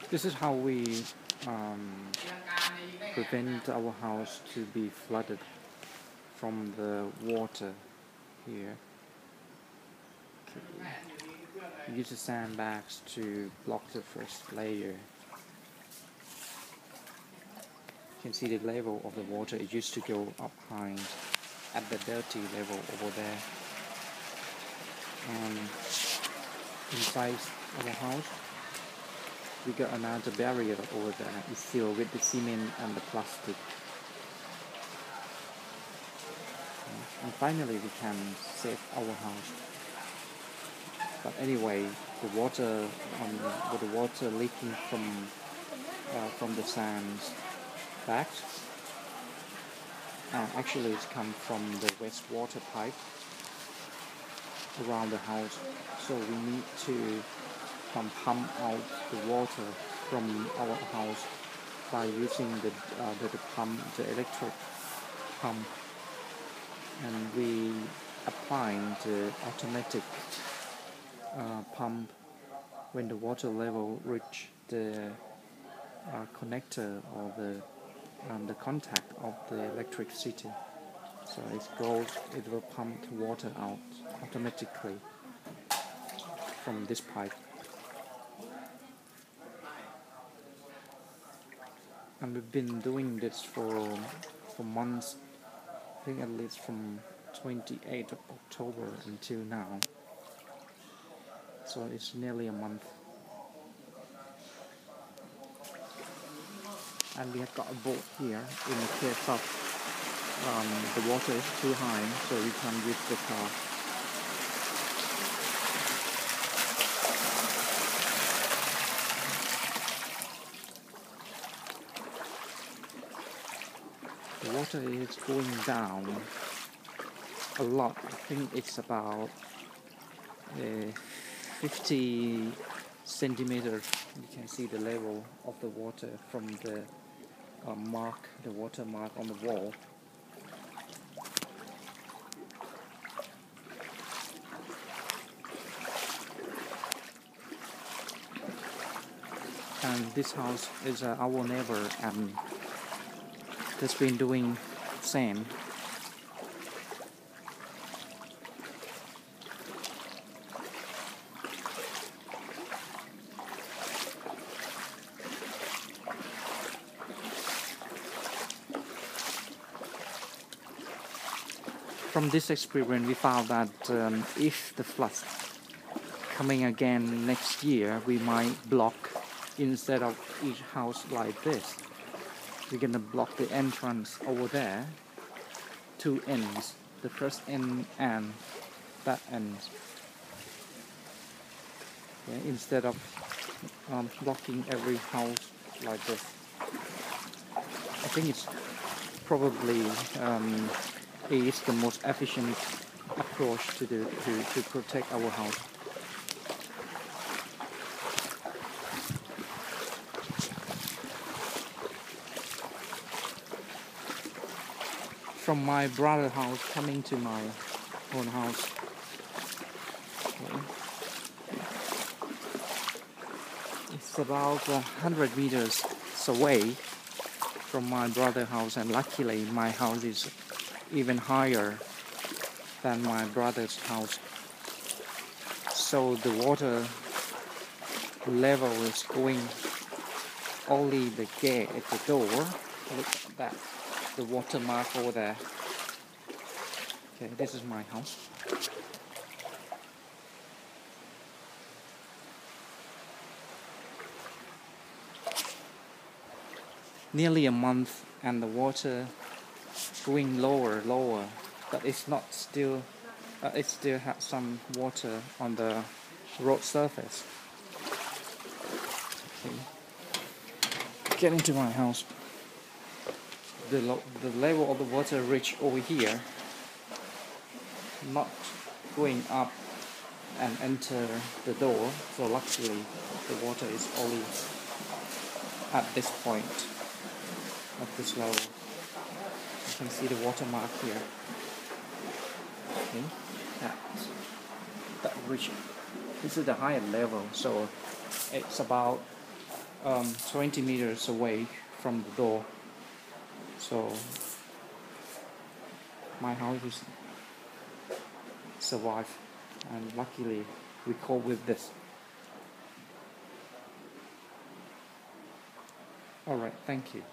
This is how we prevent our house to be flooded from the water here. Okay. Use the sandbags to block the first layer. You can see the level of the water. It used to go up high at the dirty level over there. And inside our house, we got another barrier over there. It's filled with the cement and the plastic. And finally, we can save our house. But anyway, the water, with the water leaking from the sands back, actually it's come from the wastewater pipe around the house. So we need to pump out the water from our house by using the pump, the electric pump, and we applying the automatic pump when the water level reach the connector or the contact of the electricity. So it will pump the water out automatically from this pipe. And we've been doing this for months, I think at least from 28th of October until now. So it's nearly a month. And we have got a boat here in the case of the water is too high, so we can use the car. The water is going down a lot. I think it's about 50 centimeters. You can see the level of the water from the water mark on the wall. And this house is our neighbor, and has been doing the same. From this experience, we found that if the floods coming again next year, we might block, instead of each house like this, we're gonna block the entrance over there, two ends, the first end and that end. Okay, instead of blocking every house like this. I think it's probably is the most efficient approach to protect our house. From my brother's house coming to my own house. Okay. It's about 100 meters away from my brother's house, and luckily my house is even higher than my brother's house, so the water level is going only the gate at the door. Look at that, the water mark over there. Okay, this is my house. Nearly a month, and the water going lower, but it's not still. It still has some water on the road surface. Okay. Getting to my house. The level of the water reached over here, not going up and enter the door. So luckily, the water is only at this point, at this level. You can see the water mark here. Okay, that reach. This is the higher level, so it's about 20 meters away from the door. So my house is survived, and luckily we cope with this. Alright, thank you.